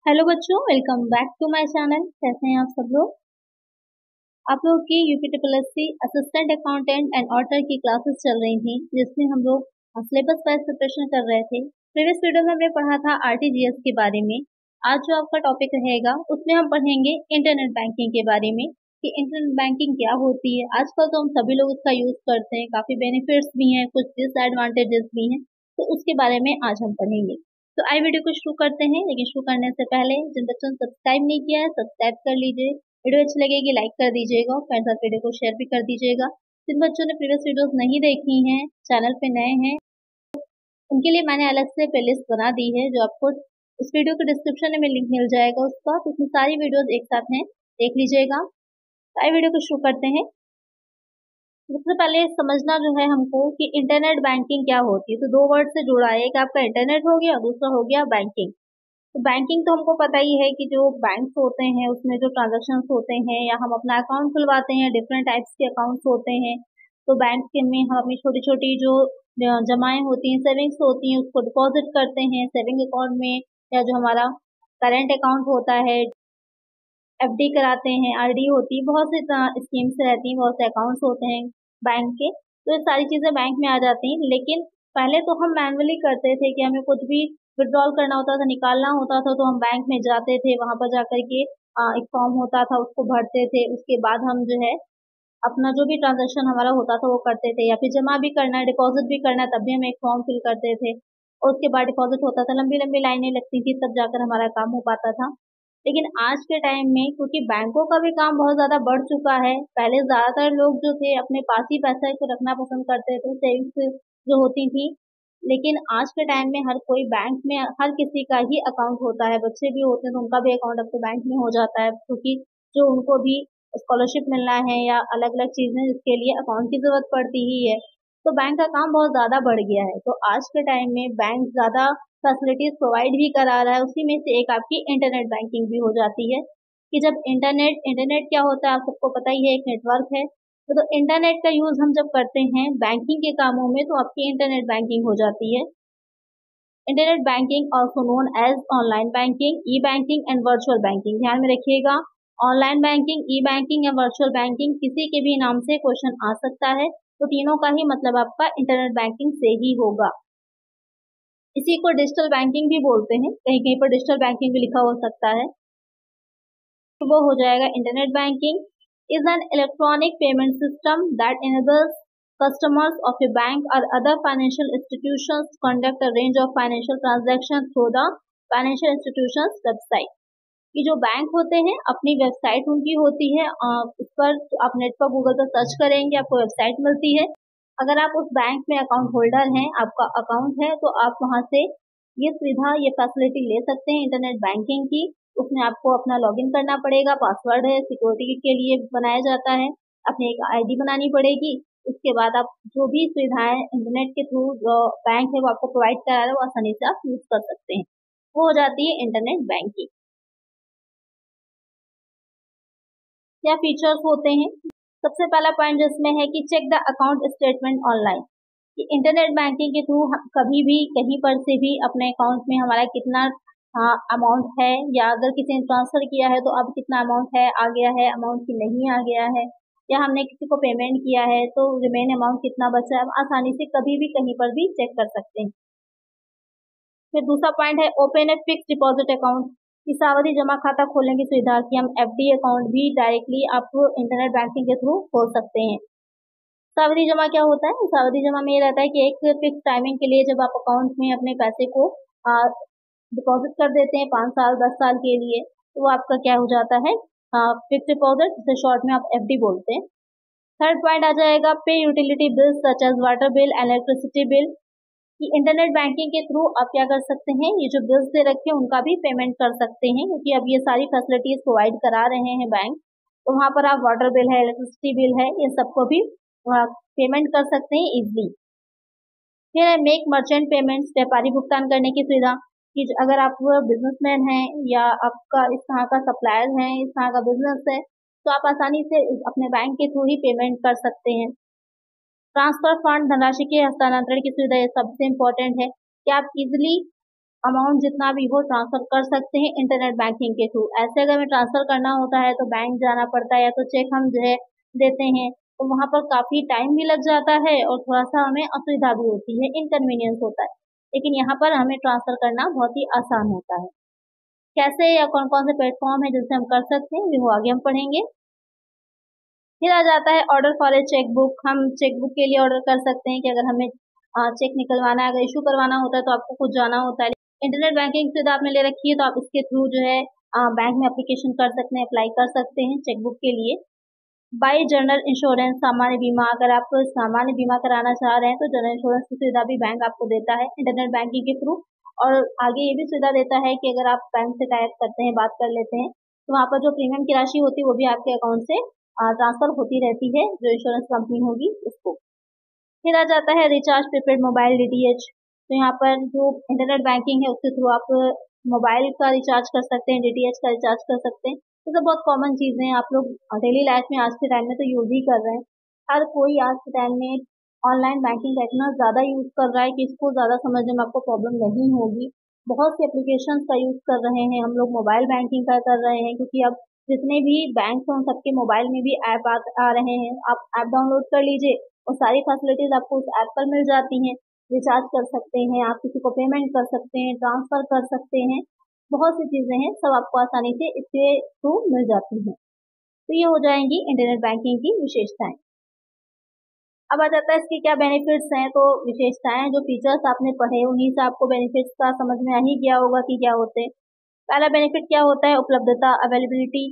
Hello बच्चों, welcome back to my channel. कैसे हैं आप सब लोग? आप लोग की UPTPSC assistant accountant and auditor की क्लासेस चल रही थी, जिसमें हम लोग सिलेबस वाइज प्रिपरेशन कर रहे थे। प्रीवियस वीडियो में हमने पढ़ा था आरटीजीएस के बारे में। आज जो आपका टॉपिक रहेगा उसमें हम पढ़ेंगे इंटरनेट बैंकिंग के बारे में कि इंटरनेट बैंकिंग क्या होती है। आजकल तो हम सभी लोग इसका यूज करते हैं, काफी बेनिफिट्स भी हैं, कुछ डिसएडवांटेजेस भी हैं, तो उसके बारे में आज हम पढ़ेंगे। तो आई वीडियो को शुरू करते हैं, लेकिन शुरू करने से पहले जिन बच्चों ने सब्सक्राइब नहीं किया है सब्सक्राइब कर लीजिए। वीडियो अच्छी लगेगी लाइक कर दीजिएगा और फ्रेंड्स साथ वीडियो को शेयर भी कर दीजिएगा। जिन बच्चों ने प्रीवियस वीडियोस नहीं देखी हैं, चैनल पे नए हैं, उनके लिए मैंने अलग से प्लेलिस्ट बना दी है, जो आपको उस वीडियो के डिस्क्रिप्शन में लिंक मिल जाएगा उसका। तो उसमें सारी वीडियोस एक साथ हैं, देख लीजिएगा। तो आई वीडियो को शुरू करते हैं। सबसे पहले समझना जो है हमको कि इंटरनेट बैंकिंग क्या होती है। तो दो वर्ड से जुड़ा है, एक आपका इंटरनेट हो गया और दूसरा हो गया बैंकिंग। तो बैंकिंग तो हमको पता ही है कि जो बैंक्स होते हैं उसमें जो ट्रांजेक्शन्स होते हैं या हम अपना अकाउंट खुलवाते हैं, डिफरेंट टाइप्स के अकाउंट्स होते हैं। तो बैंक के में हम अपनी छोटी छोटी जो जमाएं होती हैं, सेविंग्स होती हैं, उसको डिपॉजिट करते हैं सेविंग अकाउंट में, या जो हमारा करेंट अकाउंट होता है, एफडी कराते हैं, आरडी होती है, बहुत सी स्कीम्स रहती हैं, बहुत से अकाउंट्स होते हैं बैंक के। तो ये सारी चीजें बैंक में आ जाती हैं। लेकिन पहले तो हम मैनुअली करते थे कि हमें कुछ भी विड्रॉल करना होता था, निकालना होता था, तो हम बैंक में जाते थे, वहां पर जाकर के एक फॉर्म होता था उसको भरते थे। उसके बाद हम जो है अपना जो भी ट्रांजेक्शन हमारा होता था वो करते थे, या फिर जमा भी करना है, डिपॉजिट भी करना है, तब भी हम एक फॉर्म फिल करते थे। और उसके बाद डिपॉजिट होता था, लंबी लंबी लाइनें लगती थी, तब जाकर हमारा काम हो पाता था। लेकिन आज के टाइम में क्योंकि बैंकों का भी काम बहुत ज्यादा बढ़ चुका है, पहले ज्यादातर लोग जो थे अपने पास ही पैसा को रखना पसंद करते थे, सेविंग्स जो होती थी। लेकिन आज के टाइम में हर कोई बैंक में, हर किसी का ही अकाउंट होता है, बच्चे भी होते हैं तो उनका भी अकाउंट अब तो बैंक में हो जाता है, क्योंकि जो उनको भी स्कॉलरशिप मिलना है या अलग अलग चीजें जिसके लिए अकाउंट की जरूरत पड़ती ही है। तो बैंक का काम बहुत ज्यादा बढ़ गया है। तो आज के टाइम में बैंक ज्यादा फैसिलिटीज प्रोवाइड भी करा रहा है। उसी में से एक आपकी इंटरनेट बैंकिंग भी हो जाती है कि जब इंटरनेट क्या होता है आप सबको पता ही है, एक नेटवर्क है। तो इंटरनेट का यूज हम जब करते हैं बैंकिंग के कामों में तो आपकी इंटरनेट बैंकिंग हो जाती है। Internet banking also known as online banking, e banking and virtual banking. ध्यान में रखिएगा, ऑनलाइन बैंकिंग, ई बैंकिंग या वर्चुअल बैंकिंग किसी के भी नाम से क्वेश्चन आ सकता है। तो तीनों का ही मतलब आपका इंटरनेट बैंकिंग से ही होगा। इसी को डिजिटल बैंकिंग भी बोलते हैं, कहीं कहीं पर डिजिटल बैंकिंग भी लिखा हो सकता है। तो वो हो जाएगा internet banking is an electronic payment system that enables customers of a bank or other financial institutions conduct a range of financial transactions through the financial institutions website। कि जो बैंक होते हैं अपनी वेबसाइट उनकी होती है, उस पर आप नेट पर गूगल पर सर्च करेंगे आपको वेबसाइट मिलती है। अगर आप उस बैंक में अकाउंट होल्डर हैं, आपका अकाउंट है, तो आप वहां से ये सुविधा, ये फैसिलिटी ले सकते हैं इंटरनेट बैंकिंग की। उसमें आपको अपना लॉगिन करना पड़ेगा, पासवर्ड है, सिक्योरिटी के लिए बनाया जाता है, अपनी एक आईडी बनानी पड़ेगी। उसके बाद आप जो भी सुविधाएं इंटरनेट के थ्रू जो बैंक है वो आपको प्रोवाइड करा रहा है वो आसानी से आप यूज कर सकते हैं। वो हो जाती है इंटरनेट बैंकिंग। क्या फीचर्स होते हैं? सबसे पहला पॉइंट जिसमें है कि check the account statement online. कि इंटरनेट बैंकिंग के थ्रू कभी भी कहीं पर से भी अपने अकाउंट में हमारा कितना अमाउंट है, या अगर किसी ने ट्रांसफर किया है तो अब कितना अमाउंट है आ गया है, अमाउंट की नहीं आ गया है, या हमने किसी को पेमेंट किया है तो रिमेन अमाउंट कितना बचा है, हम आसानी से कभी भी कहीं पर भी चेक कर सकते हैं। फिर दूसरा पॉइंट है open a fix deposit account. कि सावधि जमा खाता खोलने की सुविधा, कि हम एफडी अकाउंट भी डायरेक्टली आप इंटरनेट बैंकिंग के थ्रू खोल सकते हैं। सावधि जमा क्या होता है? सावधि जमा में ये रहता है कि एक फिक्स टाइमिंग के लिए जब आप अकाउंट में अपने पैसे को डिपॉजिट कर देते हैं 5 साल 10 साल के लिए, तो वो आपका क्या हो जाता है, फिक्स डिपॉजिट, जिसे शॉर्ट में आप एफडी बोलते हैं। थर्ड पॉइंट आ जाएगा pay utility bills such as water bill, electricity bill. कि इंटरनेट बैंकिंग के थ्रू आप क्या कर सकते हैं, ये जो बिल्स दे रखे हैं उनका भी पेमेंट कर सकते हैं, क्योंकि अब ये सारी फैसिलिटीज प्रोवाइड करा रहे हैं बैंक। तो वहां पर आप वाटर बिल है, इलेक्ट्रिसिटी बिल है, ये सबको भी पेमेंट कर सकते हैं इजिली। फिर है मेक मर्चेंट पेमेंट्स, व्यापारी भुगतान करने की सुविधा। कि अगर आप बिजनेसमैन हैं या आपका इस तरह का सप्लायर है, इस तरह का बिजनेस है, तो आप आसानी से अपने बैंक के थ्रू ही पेमेंट कर सकते हैं। ट्रांसफर फंड, धनराशि के हस्तांतरण की सुविधा, ये सबसे इम्पोर्टेंट है कि आप इजिली अमाउंट जितना भी हो ट्रांसफर कर सकते हैं इंटरनेट बैंकिंग के थ्रू। ऐसे अगर हमें ट्रांसफर करना होता है तो बैंक जाना पड़ता है, या तो चेक हम जो है देते हैं तो वहाँ पर काफ़ी टाइम भी लग जाता है और थोड़ा सा हमें असुविधा भी होती है, इनकन्वीनियंस होता है। लेकिन यहाँ पर हमें ट्रांसफर करना बहुत ही आसान होता है। कैसे या कौन कौन से प्लेटफॉर्म है जिनसे हम कर सकते हैं वो आगे हम पढ़ेंगे। फिर आ जाता है ऑर्डर फॉर ए चेकबुक। हम चेकबुक के लिए ऑर्डर कर सकते हैं कि अगर हमें चेक निकलवाना है, अगर इशू करवाना होता है तो आपको खुद जाना होता है। इंटरनेट बैंकिंग सुविधा आपने ले रखी है तो आप इसके थ्रू जो है बैंक में एप्लीकेशन कर सकते हैं, अप्लाई कर सकते हैं चेकबुक के लिए। बाय जनरल इंश्योरेंस, सामान्य बीमा, अगर आप सामान्य बीमा कराना चाह रहे हैं तो जनरल इंश्योरेंस की सुविधा भी बैंक आपको देता है इंटरनेट बैंकिंग के थ्रू। और आगे ये भी सुविधा देता है कि अगर आप बैंक से टाइप करते हैं, बात कर लेते हैं, तो वहाँ पर जो प्रीमियम की राशि होती है वो भी आपके अकाउंट से ट्रांसफर होती रहती है, जो इंश्योरेंस कंपनी होगी उसको। फिर आ जाता है रिचार्ज प्रीपेड मोबाइल DTH। तो यहाँ पर जो इंटरनेट बैंकिंग है उसके थ्रू आप मोबाइल का रिचार्ज कर सकते हैं, DTH का रिचार्ज कर सकते हैं। तो सब बहुत कॉमन चीज़ें हैं, आप लोग डेली लाइफ में आज के टाइम में तो यूज़ ही कर रहे हैं। हर कोई आज के टाइम में ऑनलाइन बैंकिंग का इतना ज़्यादा यूज़ कर रहा है कि इसको ज़्यादा समझने में आपको प्रॉब्लम नहीं होगी। बहुत सी एप्लीकेशंस का यूज़ कर रहे हैं हम लोग, मोबाइल बैंकिंग का कर रहे हैं, क्योंकि अब जितने भी बैंक हैं उन सबके मोबाइल में भी ऐप आ रहे हैं। आप ऐप डाउनलोड कर लीजिए और सारी फैसिलिटीज़ आपको उस ऐप पर मिल जाती हैं। रिचार्ज कर सकते हैं, आप किसी को पेमेंट कर सकते हैं, ट्रांसफ़र कर सकते हैं, बहुत सी चीज़ें हैं, सब आपको आसानी से इसके थ्रू मिल जाती हैं। तो ये हो जाएंगी इंटरनेट बैंकिंग की विशेषताएं। अब आ जाता है इसके क्या बेनिफिट्स हैं। तो विशेषताएं, जो फीचर्स आपने पढ़े उन्हीं से आपको बेनिफिट्स का समझ में आ ही गया होगा कि क्या होते हैं। पहला बेनिफिट क्या होता है, उपलब्धता, अवेलेबिलिटी,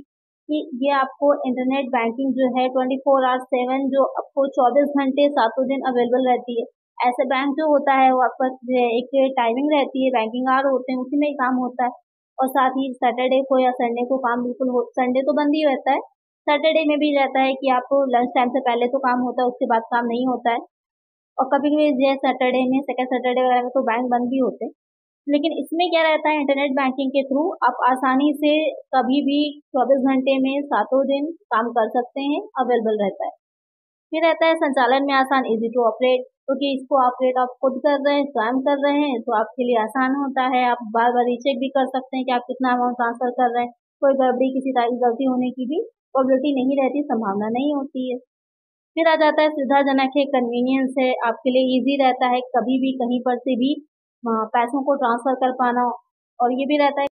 कि ये आपको इंटरनेट बैंकिंग जो है 24/7 जो आपको 24 घंटे 7 दिन अवेलेबल रहती है। ऐसे बैंक जो होता है वो आपका जो है एक टाइमिंग रहती है, बैंकिंग आवर होते हैं, उसी में ही काम होता है। और साथ ही सैटरडे को या संडे को काम बिल्कुल हो, संडे तो बंद ही रहता है, सैटरडे में भी रहता है कि आपको लंच टाइम से पहले तो काम होता है, उसके बाद काम नहीं होता है। और कभी कभी जो है सैटरडे में, सेकंड सैटरडे वगैरह में तो बैंक बंद भी होते हैं। लेकिन इसमें क्या रहता है, इंटरनेट बैंकिंग के थ्रू आप आसानी से कभी भी 24 घंटे में 7 दिन काम कर सकते हैं, अवेलेबल रहता है। फिर रहता है संचालन में आसान, इजी टू ऑपरेट, क्योंकि इसको ऑपरेट आप खुद कर रहे हैं, स्वयं कर रहे हैं, तो आपके लिए आसान होता है। आप बार बार रीचेक भी कर सकते हैं कि आप कितना अमाउंट ट्रांसफर कर रहे हैं। कोई गड़बड़ी, किसी तरह की गलती होने की भी प्रोबेबिलिटी नहीं रहती, संभावना नहीं होती है। फिर आ जाता है सुविधाजनक है, कन्वीनियंस है, आपके लिए इजी रहता है कभी भी कहीं पर से भी पैसों को ट्रांसफर कर पाना। और ये भी रहता है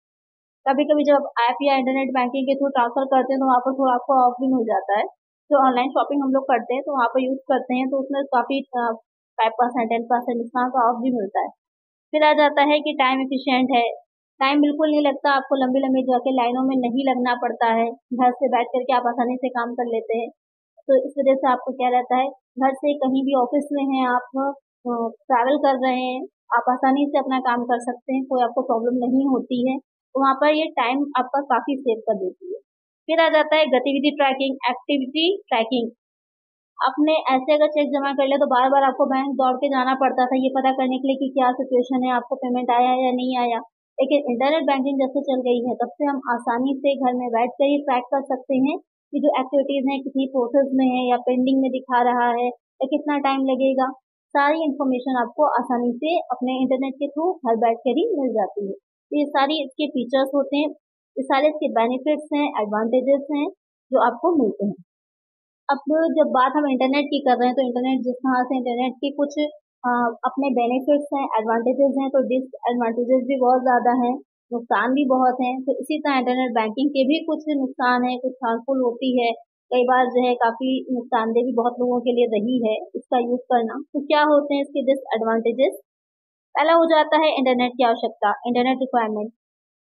कभी कभी जब ऐप या इंटरनेट बैंकिंग के थ्रू ट्रांसफर करते हैं तो वहाँ पर थोड़ा आपको ऑफ भी मिल जाता है। जो ऑनलाइन शॉपिंग हम लोग करते हैं तो वहाँ पर यूज़ करते हैं तो उसमें काफ़ी 5%, 10% डिस्काउंट का ऑफ भी मिलता है। फिर आ जाता है कि टाइम एफिशिएंट है, टाइम बिल्कुल नहीं लगता, आपको लंबी लंबी जाके लाइनों में नहीं लगना पड़ता है, घर से बैठ करके आप आसानी से काम कर लेते हैं। तो इस वजह से आपको क्या रहता है, घर से कहीं भी ऑफिस में हैं आप, ट्रैवल कर रहे हैं, आप आसानी से अपना काम कर सकते हैं, कोई आपको प्रॉब्लम नहीं होती है। तो वहाँ पर ये टाइम आपका काफ़ी सेव कर देती है। फिर आ जाता है गतिविधि ट्रैकिंग, एक्टिविटी ट्रैकिंग। आपने ऐसे अगर चेक जमा कर लिया तो बार बार आपको बैंक दौड़ के जाना पड़ता था ये पता करने के लिए कि क्या सिचुएशन है, आपको पेमेंट आया या नहीं आया। लेकिन इंटरनेट बैंकिंग जब से चल गई है तब से हम आसानी से घर में बैठ कर ही ट्रैक कर सकते हैं कि जो एक्टिविटीज़ हैं कितनी प्रोसेस में है या पेंडिंग में दिखा रहा है या कितना टाइम लगेगा। सारी इन्फॉर्मेशन आपको आसानी से अपने इंटरनेट के थ्रू घर बैठ कर ही मिल जाती है। तो ये सारी इसके फीचर्स होते हैं, ये सारे इसके बेनिफिट्स हैं, एडवांटेजेस हैं जो आपको मिलते हैं। अब जब बात हम इंटरनेट की कर रहे हैं तो इंटरनेट जिस तरह से इंटरनेट के कुछ अपने बेनिफिट्स हैं, एडवांटेजेस हैं, तो डिसएडवांटेजेस भी बहुत ज़्यादा हैं, नुकसान भी बहुत हैं। तो इसी तरह इंटरनेट बैंकिंग के भी कुछ नुकसान है, कुछ हार्मफुल होती है, कई बार जो है काफ़ी नुकसानदेह भी बहुत लोगों के लिए रही है इसका यूज़ करना। तो क्या होते हैं इसके डिसएडवांटेजेस। पहला हो जाता है इंटरनेट की आवश्यकता, इंटरनेट रिक्वायरमेंट।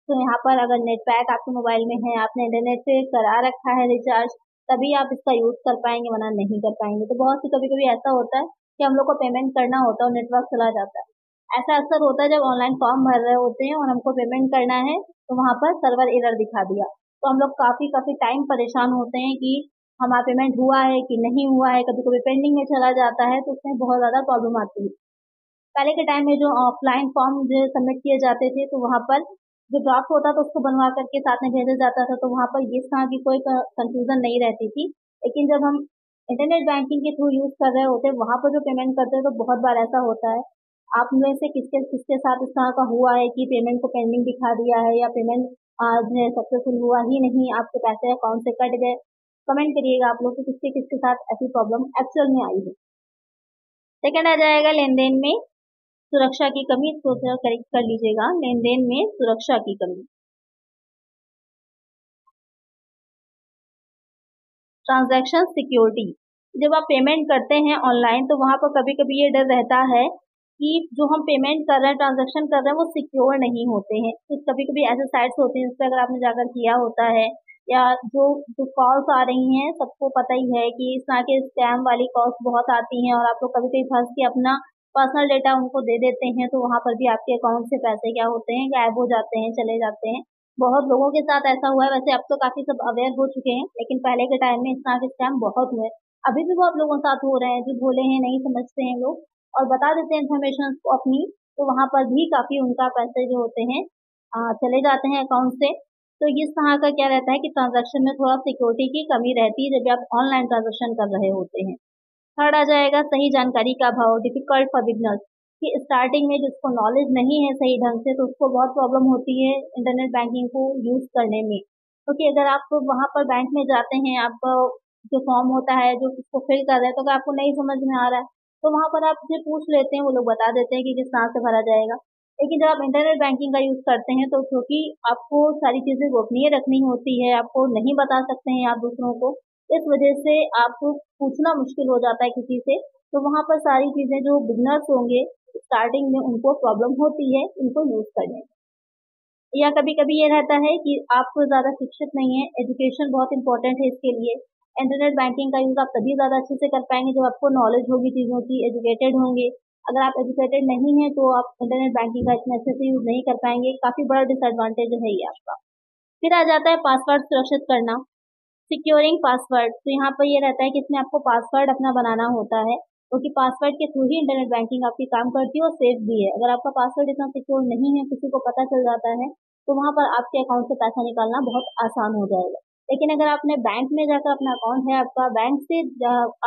तो यहाँ पर अगर नेट पैक आपके मोबाइल में है, आपने इंटरनेट से करा रखा है रिचार्ज, तभी आप इसका यूज़ कर पाएंगे, वरना नहीं कर पाएंगे। तो बहुत सी कभी कभी ऐसा होता है कि हम लोग को पेमेंट करना होता है और नेटवर्क चला जाता है। ऐसा अक्सर होता है जब ऑनलाइन फॉर्म भर रहे होते हैं और हमको पेमेंट करना है तो वहाँ पर सर्वर एरर दिखा दिया, तो हम लोग काफ़ी काफ़ी टाइम परेशान होते हैं कि हमारा पेमेंट हुआ है कि नहीं हुआ है। कभी कभी पेंडिंग में चला जाता है तो उसमें बहुत ज़्यादा प्रॉब्लम आती है। पहले के टाइम में जो ऑफलाइन फॉर्म जो सबमिट किए जाते थे तो वहाँ पर जो ड्राफ्ट होता था उसको बनवा करके साथ में भेजा जाता था, तो वहाँ पर इस तरह की कोई कंफ्यूजन नहीं रहती थी। लेकिन जब हम इंटरनेट बैंकिंग के थ्रू यूज़ कर रहे होते हैं वहाँ पर जो पेमेंट करते हैं तो बहुत बार ऐसा होता है आप में से किसके किसके साथ इस तरह का हुआ है कि पेमेंट को पेंडिंग दिखा दिया है या पेमेंट जो है सक्सेसफुल हुआ ही नहीं, आपके पैसे अकाउंट से कट गए। कमेंट करिएगा आप लोग कि किसके किसके साथ ऐसी प्रॉब्लम एक्चुअल में आई है। सेकंड आ जाएगा लेन देन में सुरक्षा की कमी। इसको करेक्ट कर लीजिएगा, लेन देन में सुरक्षा की कमी। ट्रांजैक्शन सिक्योरिटी, जब आप पेमेंट करते हैं ऑनलाइन तो वहां पर कभी कभी ये डर रहता है कि जो हम पेमेंट कर रहे हैं, ट्रांजैक्शन कर रहे हैं, वो सिक्योर नहीं होते हैं। तो कभी कभी ऐसे साइट्स होते हैं जिस पर अगर आपने जाकर किया होता है या जो जो कॉल्स आ रही हैं, सबको पता ही है कि इस तरह के स्कैम वाली कॉल्स बहुत आती हैं और आप लोग कभी कभी फंस के अपना पर्सनल डेटा उनको दे देते हैं, तो वहां पर भी आपके अकाउंट से पैसे क्या होते हैं, गायब हो जाते हैं, चले जाते हैं। बहुत लोगों के साथ ऐसा हुआ है। वैसे अब तो काफी सब अवेयर हो चुके हैं, लेकिन पहले के टाइम में इस तरह के स्कैम बहुत हुए। अभी भी बहुत लोगों के साथ हो रहे हैं, जो भोले हैं, नहीं समझते हैं लोग और बता देते हैं इन्फॉर्मेशन को अपनी, तो वहां पर भी काफी उनका पैसे जो होते हैं चले जाते हैं अकाउंट से। तो इस तरह का क्या रहता है कि ट्रांजैक्शन में थोड़ा सिक्योरिटी की कमी रहती है जब आप ऑनलाइन ट्रांजैक्शन कर रहे होते हैं। थर्ड आ जाएगा सही जानकारी का अभाव, डिफिकल्ट फॉर बिगनर्स, कि स्टार्टिंग में जिसको नॉलेज नहीं है सही ढंग से तो उसको बहुत प्रॉब्लम होती है इंटरनेट बैंकिंग को यूज करने में। क्योंकि अगर आप वहां पर बैंक में जाते हैं, आप जो फॉर्म होता है जो उसको फिल कर रहे हैं, तो अगर आपको नहीं समझ में आ रहा है तो वहां पर आप जो पूछ लेते हैं, वो लोग बता देते हैं कि किस तरह से भरा जाएगा। लेकिन जब आप इंटरनेट बैंकिंग का यूज करते हैं तो क्योंकि आपको सारी चीजें गोपनीय रखनी होती है, आपको नहीं बता सकते हैं आप दूसरों को, इस वजह से आपको पूछना मुश्किल हो जाता है किसी से। तो वहां पर सारी चीजें जो बिगनर्स होंगे स्टार्टिंग में उनको प्रॉब्लम होती है इनको यूज करने में। या कभी कभी ये रहता है कि आप ज्यादा शिक्षित नहीं है, एजुकेशन बहुत इंपॉर्टेंट है इसके लिए। इंटरनेट बैंकिंग का यूज आप तभी ज्यादा अच्छे से कर पाएंगे जब आपको नॉलेज होगी चीजों की, एजुकेटेड होंगे। अगर आप एजुकेटेड नहीं है तो आप इंटरनेट बैंकिंग का इतने अच्छे से यूज नहीं कर पाएंगे, काफी बड़ा डिसएडवांटेज है ये आपका। फिर आ जाता है पासवर्ड सुरक्षित करना, सिक्योरिंग पासवर्ड। तो यहाँ पर ये रहता है कि इसमें आपको पासवर्ड अपना बनाना होता है, क्योंकि पासवर्ड के थ्रू ही इंटरनेट बैंकिंग आपकी काम करती है और सेफ भी है। अगर आपका पासवर्ड इतना सिक्योर नहीं है, किसी को पता चल जाता है, तो वहां पर आपके अकाउंट से पैसा निकालना बहुत आसान हो जाएगा। लेकिन अगर आपने बैंक में जाकर अपना अकाउंट है आपका, बैंक से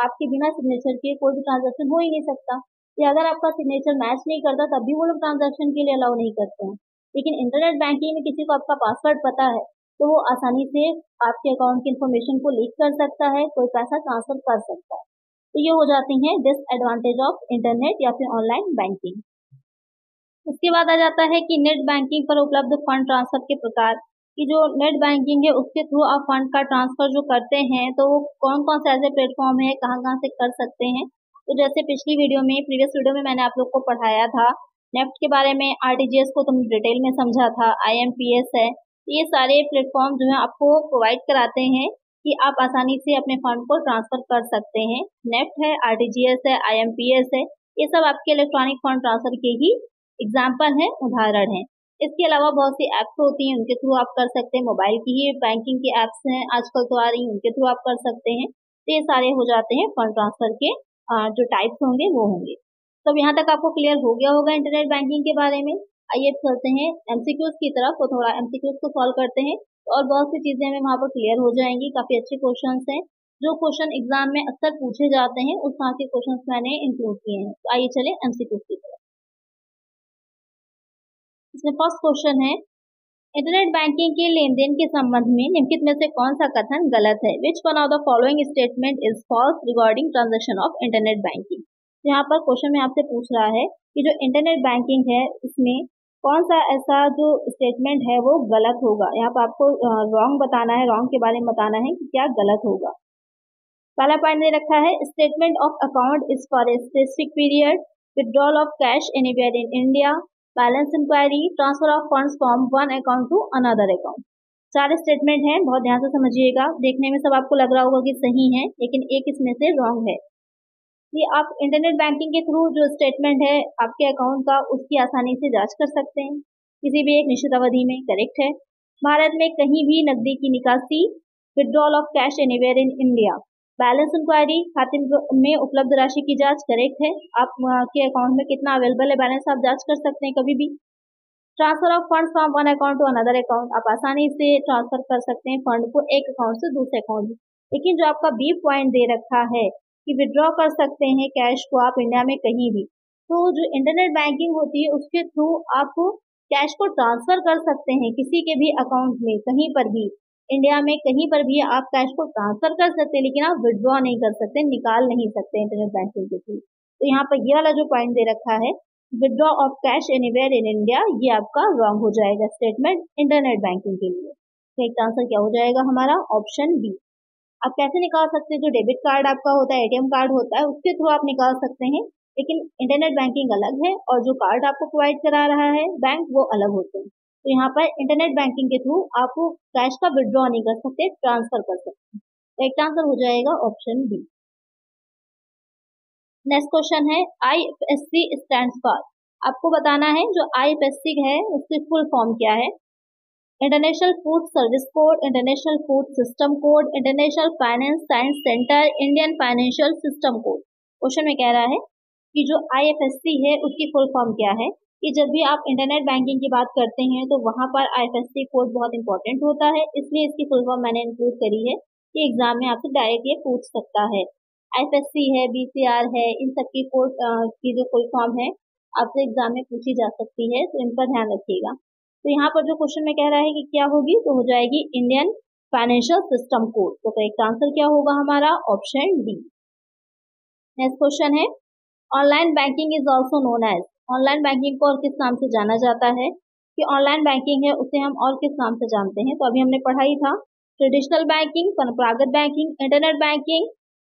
आपके बिना सिग्नेचर के कोई भी ट्रांजेक्शन हो ही नहीं सकता, या अगर आपका सिग्नेचर मैच नहीं करता तब भी वो लोग ट्रांजेक्शन के लिए अलाउ नहीं करते हैं। लेकिन इंटरनेट बैंकिंग में किसी को आपका पासवर्ड पता है तो वो आसानी से आपके अकाउंट की इन्फॉर्मेशन को लीक कर सकता है, कोई पैसा ट्रांसफर कर सकता है। तो ये हो जाती हैं डिसएडवांटेज ऑफ इंटरनेट या फिर ऑनलाइन बैंकिंग। उसके बाद आ जाता है कि नेट बैंकिंग पर उपलब्ध फंड ट्रांसफर के प्रकार, कि जो नेट बैंकिंग है उसके थ्रू आप फंड का ट्रांसफर जो करते हैं तो वो कौन कौन से ऐसे प्लेटफॉर्म है, कहाँ कहाँ से कर सकते हैं। तो जैसे पिछली वीडियो में, प्रीवियस वीडियो में मैंने आप लोग को पढ़ाया था नेफ्ट के बारे में, आरटीजीएस को तुम डिटेल में समझा था, आईएमपीएस है। ये सारे प्लेटफॉर्म जो है आपको प्रोवाइड कराते हैं कि आप आसानी से अपने फंड को ट्रांसफर कर सकते हैं। नेफ्ट है, आरटीजीएस है, आईएमपीएस है, ये सब आपके इलेक्ट्रॉनिक फंड ट्रांसफर के ही एग्जाम्पल है, उदाहरण है। इसके अलावा बहुत सी एप्स होती हैं, उनके थ्रू आप कर सकते हैं। मोबाइल की ही बैंकिंग की एप्स हैं आजकल तो आ रही हैं, उनके थ्रू आप कर सकते हैं। तो ये सारे हो जाते हैं फंड ट्रांसफर के जो टाइप्स होंगे वो होंगे। तो यहाँ तक आपको क्लियर हो गया होगा इंटरनेट बैंकिंग के बारे में। आइए चलते हैं एमसीक्यूज की तरफ, तो थोड़ा एमसीक्यूज को सॉल्व करते हैं और बहुत सी चीजें हमें वहाँ पर क्लियर हो जाएंगी। काफी अच्छे क्वेश्चन हैं, जो क्वेश्चन एग्जाम में अक्सर पूछे जाते हैं उस तरह के क्वेश्चन मैंने इंक्लूड किए हैं। तो आइए चले एमसीक्यूज की तरफ। इसमें फर्स्ट क्वेश्चन है, इंटरनेट बैंकिंग के लेन देन के संबंध में निम्नलिखित में से कौन सा कथन गलत है? Which one of the following statement is false regarding transaction of internet banking? यहाँ पर क्वेश्चन में आपसे पूछ रहा है कि जो इंटरनेट बैंकिंग है उसमें कौन सा ऐसा जो स्टेटमेंट है वो गलत होगा। यहाँ पर आपको रॉन्ग बताना है, रॉन्ग के बारे में बताना है कि क्या गलत होगा। पहला पॉइंट दे रखा है, statement of account is for a specific period, withdrawal of cash anywhere in India, balance inquiry, transfer of funds from one account to another account. चार स्टेटमेंट हैं, बहुत ध्यान से समझिएगा। देखने में सब आपको लग रहा होगा कि सही है, लेकिन एक इसमें से रॉन्ग है। कि आप इंटरनेट बैंकिंग के थ्रू जो स्टेटमेंट है आपके अकाउंट का, उसकी आसानी से जांच कर सकते हैं किसी भी एक निश्चित अवधि में, करेक्ट है। भारत में कहीं भी नकदी की निकासी, withdrawal of cash anywhere in India, balance inquiry, खाते में उपलब्ध राशि की जांच, करेक्ट है। आप के अकाउंट में कितना अवेलेबल है बैलेंस आप जांच कर सकते हैं कभी भी। Transfer of fund from one account to another account, आप आसानी से ट्रांसफर कर सकते हैं फंड को एक अकाउंट से दूसरे अकाउंट में। लेकिन जो आपका बी पॉइंट दे रखा है कि विड्रॉ कर सकते हैं कैश को आप इंडिया में कहीं भी, तो जो इंटरनेट बैंकिंग होती है उसके थ्रू आप कैश को ट्रांसफर कर सकते हैं किसी के भी अकाउंट में, कहीं पर भी इंडिया में कहीं पर भी आप कैश को ट्रांसफर कर सकते हैं, लेकिन आप विड्रॉ नहीं कर सकते, निकाल नहीं सकते इंटरनेट बैंकिंग के थ्रू। तो यहाँ पर ये वाला जो पॉइंट दे रखा है withdraw of cash anywhere in India, ये आपका रॉन्ग हो जाएगा स्टेटमेंट इंटरनेट बैंकिंग के लिए। तो एक आंसर क्या हो जाएगा हमारा ऑप्शन बी। आप कैसे निकाल सकते हैं, जो डेबिट कार्ड आपका होता है, एटीएम कार्ड होता है, उसके थ्रू आप निकाल सकते हैं, लेकिन इंटरनेट बैंकिंग अलग है और जो कार्ड आपको प्रोवाइड करा रहा है बैंक वो अलग होते हैं। तो यहाँ पर इंटरनेट बैंकिंग के थ्रू आप कैश का विड्रॉ नहीं कर सकते, ट्रांसफर कर सकते हैं। तो एक आंसर हो जाएगा ऑप्शन बी। नेक्स्ट क्वेश्चन है IFSC स्टैंड्स फॉर। आपको बताना है जो IFSC है उसकी फुल फॉर्म क्या है। International food service code, international food system code, international finance science centre, Indian financial system code. Question में कह रहा है कि जो IFSC है उसकी फुल फॉर्म क्या है। कि जब भी आप इंटरनेट बैंकिंग की बात करते हैं तो वहां पर IFSC कोड बहुत इंपॉर्टेंट होता है, इसलिए इसकी फुल फॉर्म मैंने इंक्लूड करी है कि एग्जाम में आपसे डायरेक्ट ये पूछ सकता है। IFSC है, BCR है, इन सब की कोड की जो फुल फॉर्म है आपसे एग्जाम में पूछी जा सकती है, तो इन पर ध्यान रखिएगा। तो यहाँ पर जो क्वेश्चन में कह रहा है कि क्या होगी, तो हो जाएगी इंडियन फाइनेंशियल सिस्टम कोड। तो करेक्ट आंसर क्या होगा हमारा ऑप्शन डी। नेक्स्ट क्वेश्चन है online banking is also known as. Online banking को और किस नाम से जाना जाता है। कि ऑनलाइन बैंकिंग है उसे हम और किस नाम से जानते हैं। तो अभी हमने पढ़ा ही था, ट्रेडिशनल बैंकिंग, परंपरागत banking, internet banking,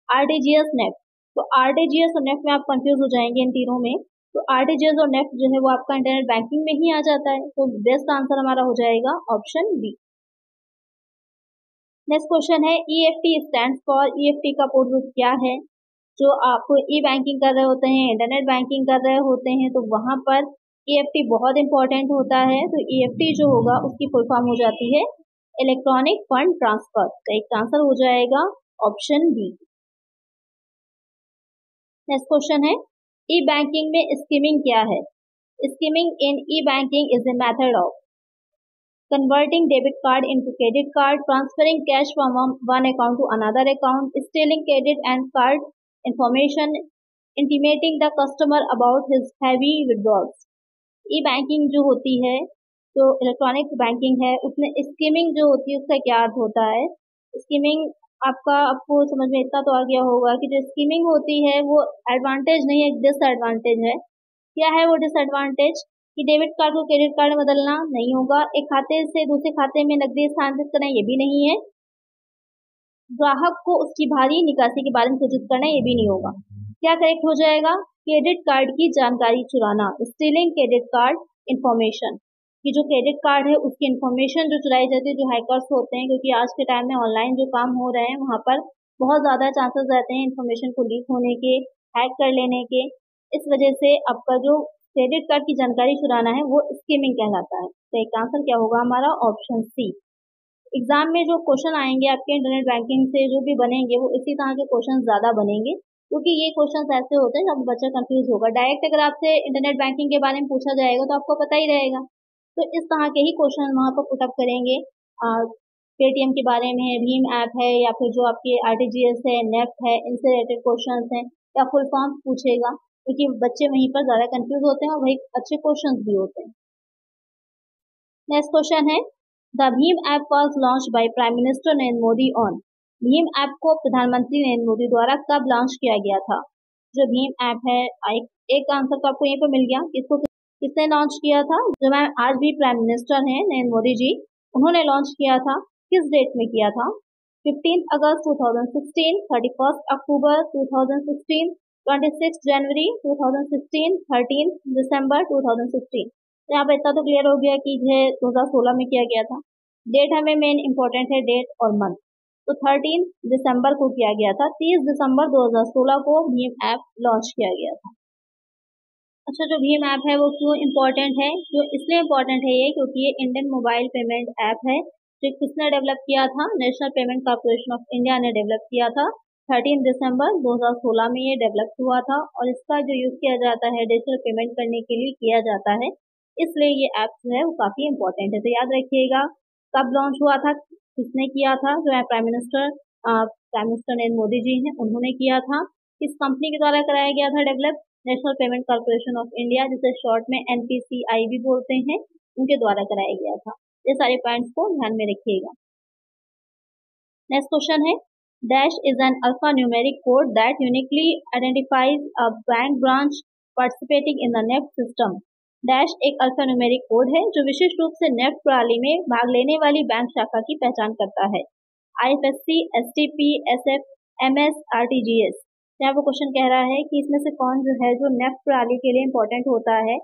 RTGS NEFT. तो RTGS और नेफ्ट में आप कंफ्यूज हो जाएंगे इन तीनों में। तो RTGS और नेफ्ट जो है वो आपका इंटरनेट बैंकिंग में ही आ जाता है। तो बेस्ट आंसर हमारा हो जाएगा ऑप्शन बी। नेक्स्ट क्वेश्चन है EFT स्टैंड्स फॉर। EFT का कोड रूप क्या है। जो आप ई बैंकिंग कर रहे होते हैं, इंटरनेट बैंकिंग कर रहे होते हैं, तो वहां पर EFT बहुत इंपॉर्टेंट होता है। तो EFT जो होगा उसकी फुल फॉर्म हो जाती है इलेक्ट्रॉनिक फंड ट्रांसफर। तो एक आंसर हो जाएगा ऑप्शन बी। नेक्स्ट क्वेश्चन है ई बैंकिंग में स्कीमिंग क्या है। Skimming in e banking is a method of converting debit card into credit card, transferring cash from one account to another account, stealing credit and card information, intimating the customer about his heavy withdrawals। E banking जो होती है, तो electronic banking है, उसमें skimming जो होती है उसका क्या अर्थ होता है। स्कीमिंग आपको समझ में इतना तो आ गया होगा कि जो स्कीमिंग होती है वो एडवांटेज नहीं है, डिसएडवांटेज है। क्या है वो डिसएडवांटेज, कि डेबिट कार्ड को क्रेडिट कार्ड में बदलना नहीं होगा, एक खाते से दूसरे खाते में नकदी स्थानांतरित करना ये भी नहीं है, ग्राहक को उसकी भारी निकासी के बारे में सूचित करना ये भी नहीं होगा। क्या करेक्ट हो जाएगा, क्रेडिट कार्ड की जानकारी चुराना, स्टीलिंग क्रेडिट कार्ड इंफॉर्मेशन। कि जो क्रेडिट कार्ड है उसकी इंफॉर्मेशन जो चुराई जाती है, जो हैकर्स होते हैं, क्योंकि आज के टाइम में ऑनलाइन जो काम हो रहे हैं वहां पर बहुत ज्यादा चांसेस रहते हैं इन्फॉर्मेशन को लीक होने के, हैक कर लेने के। इस वजह से आपका जो क्रेडिट कार्ड की जानकारी चुराना है वो स्कीमिंग कहलाता है। तो एक आंसर क्या होगा हमारा ऑप्शन सी। एग्जाम में जो क्वेश्चन आएंगे आपके इंटरनेट बैंकिंग से जो भी बनेंगे वो इसी तरह के क्वेश्चन ज्यादा बनेंगे, क्योंकि ये क्वेश्चन ऐसे होते हैं जब बच्चा कंफ्यूज होगा। डायरेक्ट अगर आपसे इंटरनेट बैंकिंग के बारे में पूछा जाएगा तो आपको पता ही रहेगा। तो इस तरह के ही क्वेश्चन वहां पर पुटअप करेंगे। पेटीएम के बारे में, भीम ऐप है, या फिर जो आपके RTGS है, नेफ्ट है, इनसे रिलेटेड क्वेश्चन है, या फुल फॉर्म पूछेगा, क्योंकि बच्चे वहीं पर ज्यादा कंफ्यूज होते हैं और वही अच्छे क्वेश्चंस भी होते हैं। नेक्स्ट क्वेश्चन है the Bhim app was launch by prime minister Narendra Modi on. Bhim app को प्रधानमंत्री नरेंद्र मोदी द्वारा कब लॉन्च किया गया था। जो भीम ऐप है, एक आंसर तो आपको यहीं पर मिल गया, इसको किसने लॉन्च किया था। जो मैम आज भी प्राइम मिनिस्टर हैं नरेंद्र मोदी जी, उन्होंने लॉन्च किया था। किस डेट में किया था, 15 अगस्त 2016, 31 अक्टूबर 2016, 26 जनवरी 2016, 13 दिसंबर 2016। यहाँ पर इतना तो क्लियर हो गया कि यह 2016 में किया गया था। डेट हमें मेन इंपॉर्टेंट है, डेट और मंथ। तो 13 दिसंबर को किया गया था। 30 दिसंबर 2016 को भीम ऐप लॉन्च किया गया था। अच्छा, जो भीम ऐप है वो क्यों इम्पोर्टेंट है, क्यों इसलिए इम्पोर्टेंट है ये क्योंकि ये इंडियन मोबाइल पेमेंट ऐप है। जो किसने डेवलप किया था, national payment corporation of India ने डेवलप किया था। 13 दिसंबर 2016 में ये डेवलप हुआ था और इसका जो यूज किया जाता है डिजिटल पेमेंट करने के लिए किया जाता है, इसलिए ये ऐप जो है वो काफी इम्पोर्टेंट है। तो याद रखिएगा कब लॉन्च हुआ था, किसने किया था। जो है प्राइम मिनिस्टर नरेंद्र मोदी जी हैं, उन्होंने किया था। किस कंपनी के द्वारा कराया गया था develop, national payment corporation of India, जिसे शॉर्ट में NPCI भी बोलते हैं, उनके द्वारा कराया गया था। ये सारे पॉइंट्स को ध्यान में रखिएगा। नेक्स्ट क्वेश्चन है, dash is an alphanumeric code that uniquely identifies a bank branch participating in the NEFT system. Dash एक अल्फान्यूमेरिक कोड है जो विशिष्ट रूप से नेफ्ट प्रणाली में भाग लेने वाली बैंक शाखा की पहचान करता है। IFSC, STP, SF, MS, RTGS। यहाँ वो क्वेश्चन कह रहा है कि इसमें से कौन जो है जो नेफ्ट प्रणाली के लिए इंपॉर्टेंट होता है,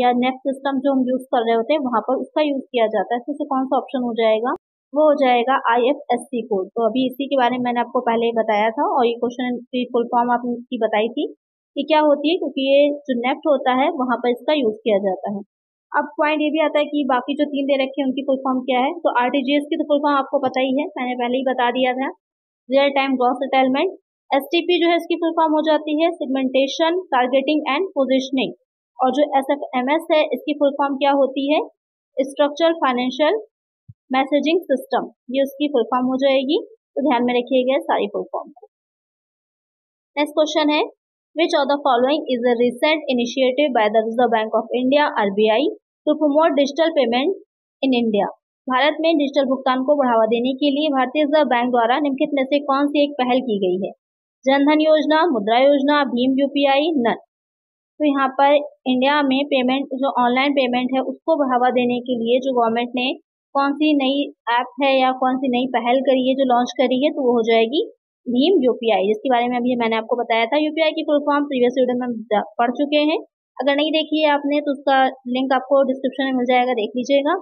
या नेफ्ट सिस्टम जो हम यूज कर रहे होते हैं वहां पर उसका यूज किया जाता है, इसमें से कौन सा ऑप्शन हो जाएगा? वो हो जाएगा IFSC कोड। तो अभी इसी के बारे में मैंने आपको पहले ही बताया था और ये क्वेश्चन की फुल फॉर्म आपकी बताई थी कि क्या होती है, क्योंकि ये जो नेफ्ट होता है वहां पर इसका यूज किया जाता है। अब पॉइंट ये भी आता है कि बाकी जो 3 दे रखे हैं उनकी फुल फॉर्म क्या है। तो RTGS की तो फुल फॉर्म आपको पता ही है, मैंने पहले ही बता दिया था, real time gross settlement. STP जो है इसकी फुल फॉर्म हो जाती है सेगमेंटेशन, टारगेटिंग एंड पोजिशनिंग। और जो SFMS है इसकी फुल फॉर्म क्या होती है? स्ट्रक्चरल फाइनेंशियल मैसेजिंग सिस्टम, ये उसकी फुल फॉर्म हो जाएगी। तो ध्यान में रखिएगा सारी फुल फॉर्म को। नेक्स्ट क्वेश्चन है, which of the following is a recent initiative by the Reserve Bank of India RBI to promote digital payment in India. Bharat में डिजिटल भुगतान को बढ़ावा देने के लिए भारतीय रिजर्व बैंक द्वारा निम्नलिखित में से कौन सी एक पहल की गई है? जनधन योजना, मुद्रा योजना, भीम UPI, नन। तो यहाँ पर इंडिया में पेमेंट जो ऑनलाइन पेमेंट है उसको बढ़ावा देने के लिए जो गवर्नमेंट ने कौन सी नई ऐप है या कौन सी नई पहल करी है, जो लॉन्च करी है, तो वो हो जाएगी भीम UPI, जिसके बारे में अभी मैंने आपको बताया था। UPI की फुल फॉर्म प्रीवियस वीडियो में पढ़ चुके हैं, अगर नहीं देखी है आपने तो उसका लिंक आपको डिस्क्रिप्शन में मिल जाएगा, देख लीजिएगा।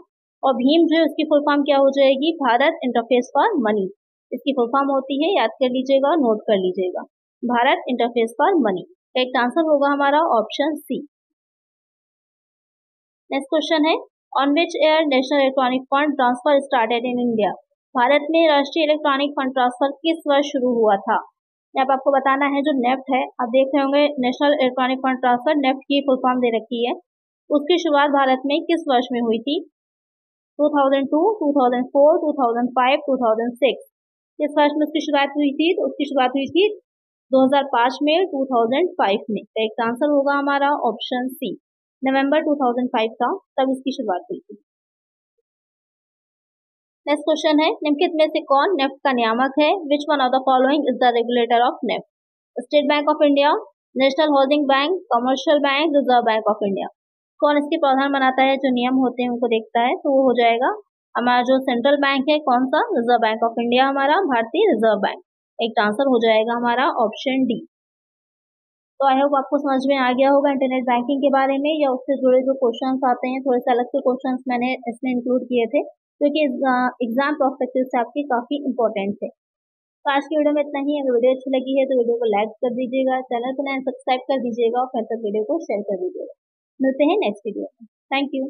और भीम जो है उसकी फुल फॉर्म क्या हो जाएगी? भारत इंटरफेस फॉर मनी, इसकी फुल फॉर्म होती है, याद कर लीजिएगा और नोट कर लीजिएगा, Bharat interface for money. Correct answer होगा हमारा ऑप्शन सी। नेक्स्ट क्वेश्चन है, on which year national electronic fund transfer started in India. Bharat में राष्ट्रीय इलेक्ट्रॉनिक फंड ट्रांसफर किस वर्ष शुरू हुआ था? अब आपको बताना है जो नेफ्ट है, आप देख रहे होंगे national electronic fund transfer, NEFT की फुल फॉर्म दे रखी है। उसकी शुरुआत भारत में किस वर्ष में हुई थी? 2002, 2004, 2005, 2006। किस वर्ष में उसकी शुरुआत हुई थी? तो उसकी शुरुआत हुई थी 2005 में, 2005 में। करेक्ट आंसर होगा हमारा ऑप्शन सी, नवंबर 2005 था तब इसकी शुरुआत हुई थी। नेक्स्ट क्वेश्चन है, निम्नलिखित में से कौन नेफ्ट का नियामक है? Which one of the following is the regulator of NEFT? State bank of India, national holding bank, commercial bank, reserve Bank of India. कौन इसके प्रधान बनाता है, जो नियम होते हैं उनको देखता है? तो वो हो जाएगा हमारा जो सेंट्रल बैंक है, कौन सा? रिजर्व बैंक ऑफ इंडिया, हमारा भारतीय रिजर्व बैंक। एक आंसर हो जाएगा हमारा ऑप्शन डी। तो आई होप आपको समझ में आ गया होगा इंटरनेट बैंकिंग के बारे में, या उससे जुड़े जो क्वेश्चंस आते हैं, थोड़े से अलग से क्वेश्चंस मैंने इसमें इंक्लूड किए थे क्योंकि एग्जाम पर्सपेक्टिव से आपकी काफी इंपॉर्टेंट है। तो आज की वीडियो में इतना ही। अगर वीडियो अच्छी लगी है तो वीडियो को लाइक कर दीजिएगा, चैनल को सब्सक्राइब कर दीजिएगा और फिर तक वीडियो को शेयर कर दीजिएगा। मिलते हैं नेक्स्ट वीडियो में। Thank you.